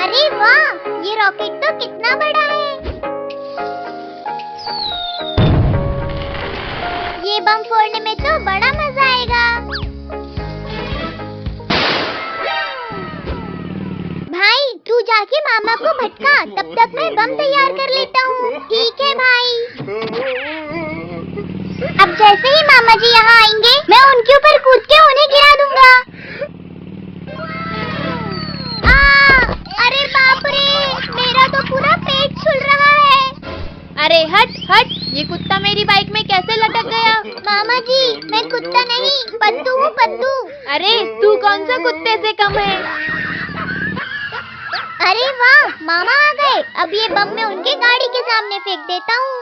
अरे वाह, ये रॉकेट तो कितना बड़ा है। ये बम फोड़ने में तो बड़ा मजा आएगा। भाई तू जाके मामा को भटका, तब तक मैं बम तैयार कर लेता हूँ। ठीक है भाई। अब जैसे ही मामा जी यहाँ आएंगे, मैं उनके ऊपर कूद के उन्हें गिरा दूंगा। अरे बाप रे, मेरा तो पूरा पेट छुल रहा है। अरे हट हट, ये कुत्ता मेरी बाइक में कैसे लटक गया? मामा जी, मैं कुत्ता नहीं, पद्दू हूँ, पद्दू। अरे तू कौन सा कुत्ते से कम है? अरे वाह, मामा आ गए। अब ये बम मैं उनके गाड़ी के सामने फेंक देता हूँ।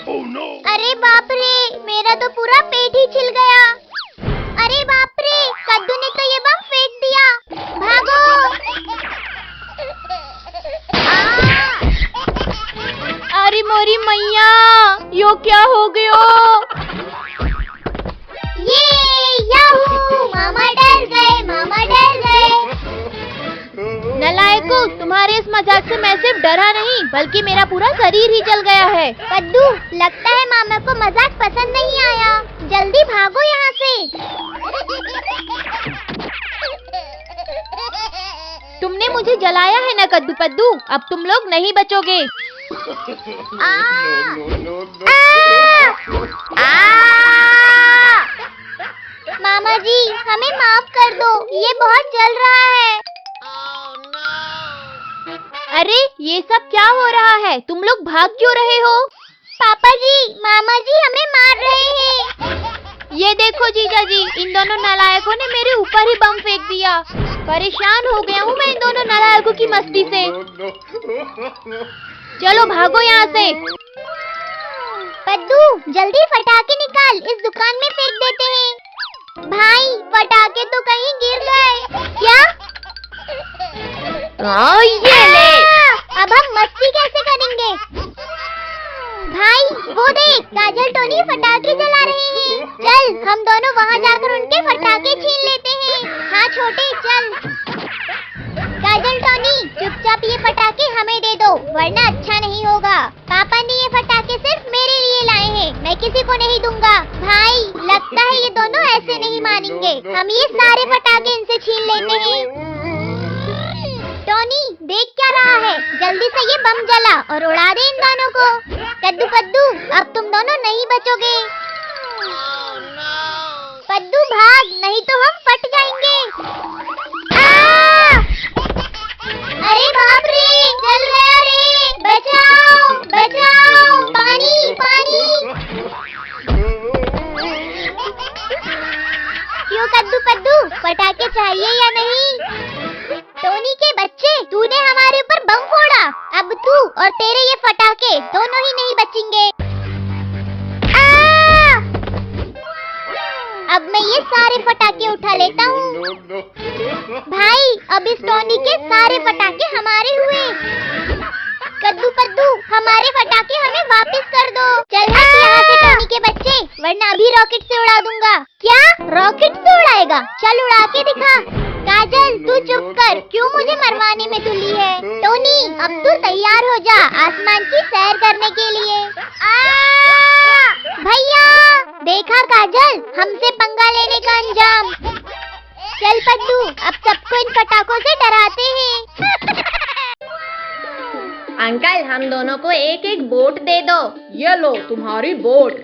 Oh, no. अरे बाप रे, मेरा तो पूरा पेट ही छिल गया। अरे बाप रे, कद्दू ने तो ये बम फेंक दिया। भागो। अरे मोरी मैया, यो क्या हो गयो? ये याहू, मामा डर गए, मामा डर गए। नलायको, तुम्हारे इस मजाक से मैं सिर्फ डरा नहीं, बल्कि मेरा पूरा शरीर ही जल गया है। कद्दू, लगता है मामा को मजाक पसंद नहीं आया। जल्दी भागो यहाँ से। तुमने मुझे जलाया है ना कद्दू पद्दू, अब तुम लोग नहीं बचोगे। मामा जी, हमें माफ कर दो, ये बहुत जल रहा है। अरे ये सब क्या हो रहा है? तुम लोग भाग क्यों रहे हो? पापा जी, मामा जी हमें मार रहे हैं। ये देखो जीजा जी, इन दोनों नालायकों ने मेरे ऊपर ही बम फेंक दिया। परेशान हो गया हूँ मैं इन दोनों नालायकों की मस्ती से। चलो भागो यहाँ से। पद्दू, जल्दी फटाके निकाल, इस दुकान में फेंक देते हैं। भाई, पटाखे तो कहीं गिर गए। क्या? ये ले। अब हम मस्ती कैसे करेंगे? भाई, वो देख, काजल टोनी फटाके जला रहे हैं। चल, हम दोनों वहाँ जाकर उनके फटाके छीन लेते हैं। हाँ छोटे, चल। काजल टोनी, चुपचाप ये फटाके हमें दे दो, वरना अच्छा नहीं होगा। पापा ने ये फटाके सिर्फ मेरे लिए लाए हैं, मैं किसी को नहीं दूंगा। भाई, लगता है ये दोनों ऐसे नहीं मानेंगे। हम ये सारे फटाके इनसे छीन लेते हैं। टोनी, देख क्या रहा है? जल्दी से ये बम जला और उड़ा दे इन दोनों को। कद्दू पद्दू, अब तुम दोनों नहीं बचोगे। पद्दू भाग, नहीं तो हम फट जाएंगे। अरे बाप रे, जल गया रे, बचाओ बचाओ, पानी पानी। क्यों कद्दू पद्दू, पटाखे चाहिए या नहीं? टोनी के बच्चे, तूने हमारे ऊपर बम फोड़ा। अब तू और तेरे ये फटाके दोनों ही नहीं बचेंगे। अब मैं ये सारे फटाके उठा लेता हूँ। भाई, अब इस टोनी के सारे फटाके हमारे हुए। कद्दू पद्दू, हमारे फटाके हमें वापस कर दो। चल हट यहाँ से टोनी के बच्चे, वरना अभी रॉकेट से उड़ा दूंगा। क्या? रॉकेट से उड़ाएगा? चल उड़ा के दिखा। काजल, तू चुप कर, क्यों मुझे मरवाने में तुली है? टोनी, अब तू तैयार हो जा आसमान की सैर करने के लिए। भैया, देखा काजल, हमसे पंगा लेने का अंजाम। चल पद्दू, अब सबको इन पटाखों से डराते हैं। अंकल, हम दोनों को एक एक बोट दे दो। ये लो तुम्हारी बोट।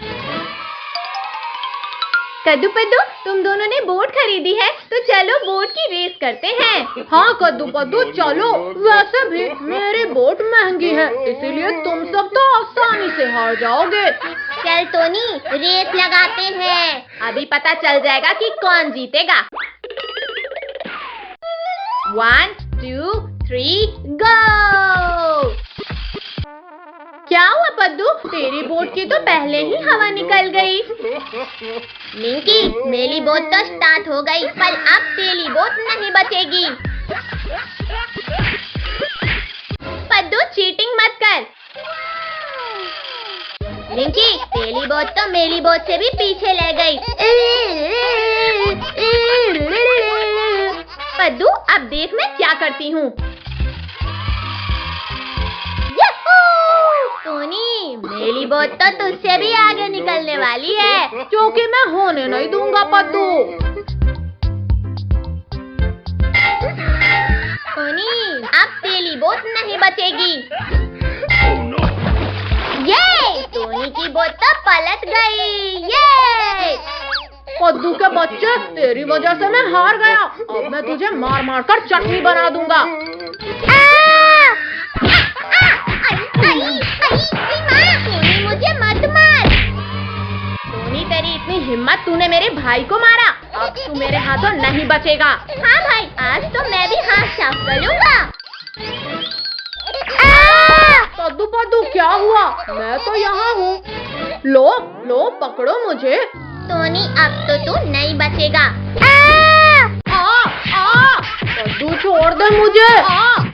कद्दू पद्दू, तुम दोनों ने बोट खरीदी है, तो चलो बोट की रेस करते हैं। हाँ कद्दू पद्दू, चलो। वैसे भी मेरी बोट महंगी है, इसीलिए तुम सब तो आसानी से हार जाओगे। चल टोनी, रेस लगाते हैं। अभी पता चल जाएगा कि कौन जीतेगा। 1 2 3 गो। क्या हुआ पद्दू, तेरी बोट की तो पहले ही हवा निकल गई। मिंकी, मेरी बोट तो स्टार्ट हो गई, पर अब तेरी बोट नहीं बचेगी। पद्दू, चीटिंग मत कर। मिंकी, तेरी बोट तो मेरी बोट से भी पीछे ले गई। पद्दू, अब देख मैं क्या करती हूँ। टोनी, मेरी बोट तो तुझसे भी आगे निकलने वाली है, क्योंकि मैं होने नहीं दूंगा पद्दू। टोनी, अब तेरी बोट नहीं बचेगी। Oh no! ये टोनी की बोट तो पलट गई। ये पद्दू के बच्चे, तेरी वजह से मैं हार गया। अब मैं तुझे मार मार कर चटनी बना दूंगा। टोनी, मुझे मत मार। टोनी, तेरी इतनी हिम्मत, तूने मेरे भाई को मारा। अब तू मेरे हाथों नहीं बचेगा। हाँ भाई, आज तो मैं भी हाथ साफ करूंगा। पद्दू पद्दू, क्या हुआ? मैं तो यहाँ हूँ। लो लो, पकड़ो मुझे। टोनी, अब तो तू नहीं बचेगा। पद्दू, छोड़ दे मुझे।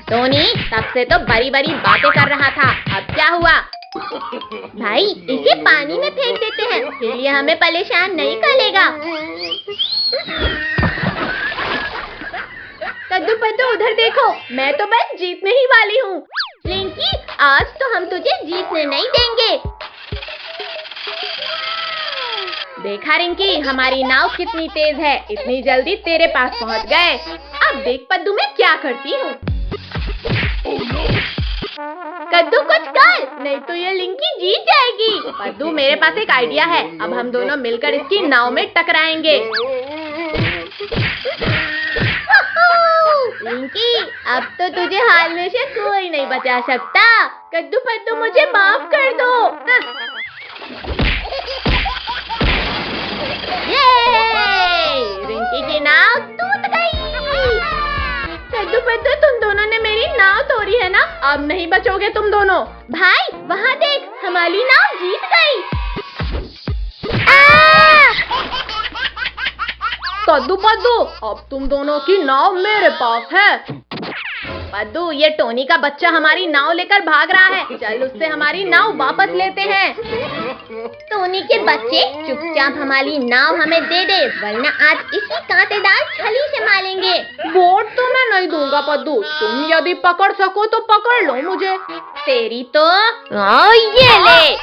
टोनी, तब से तो बड़ी बड़ी बातें कर रहा था, अब क्या हुआ? भाई, इसे पानी में फेंक देते हैं, फिर ये हमें परेशान नहीं करेगा। कद्दू पद्दू, उधर देखो, मैं तो बस जीतने ही वाली हूँ। रिंकी, आज तो हम तुझे जीतने नहीं देंगे। देखा रिंकी, हमारी नाव कितनी तेज है, इतनी जल्दी तेरे पास पहुँच गए। अब देख पद्दू, मैं क्या करती हूँ। Oh no! कद्दू, कुछ कर, नहीं तो ये लिंकी जीत जाएगी। पद्दू, मेरे पास एक आइडिया है, अब हम दोनों मिलकर इसकी नाव में टकराएंगे। रिंकी, अब तो तुझे हाल में से कोई नहीं बचा सकता। कद्दू पद्दू, मुझे माफ कर दो। रिंकी की नाव टूट गई। कद्दू पद्दू, तुम दोनों ने मेरी नाव तोड़ी है ना, अब नहीं बचोगे तुम दोनों। भाई, वहाँ देख, हमारी नाव जीत गई। कद्दू पद्दू, अब तुम दोनों की नाव मेरे पास है। पद्दू, ये टोनी का बच्चा हमारी नाव लेकर भाग रहा है, चल उससे हमारी नाव वापस लेते हैं। टोनी के बच्चे, चुपचाप हमारी नाव हमें दे दे, वरना आज इसी कांटेदार छड़ी से मारेंगे। बोट तो मैं नहीं दूंगा पद्दू, तुम यदि पकड़ सको तो पकड़ लो मुझे। तेरी तो ये ले।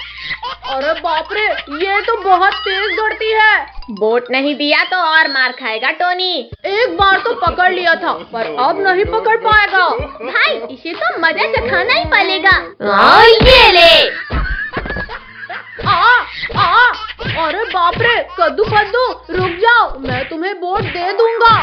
अरे बाप रे, ये तो बहुत तेज दौड़ती है। बोट नहीं दिया तो और मार खाएगा टोनी। एक बार तो पकड़ लिया था, पर अब नहीं पकड़ पाएगा। भाई, इसे तो मजा चखाना ही पड़ेगा। ये ले। अरे बाप रे, कद्दू पद्दू, रुक जाओ, मैं तुम्हें बोट दे दूंगा।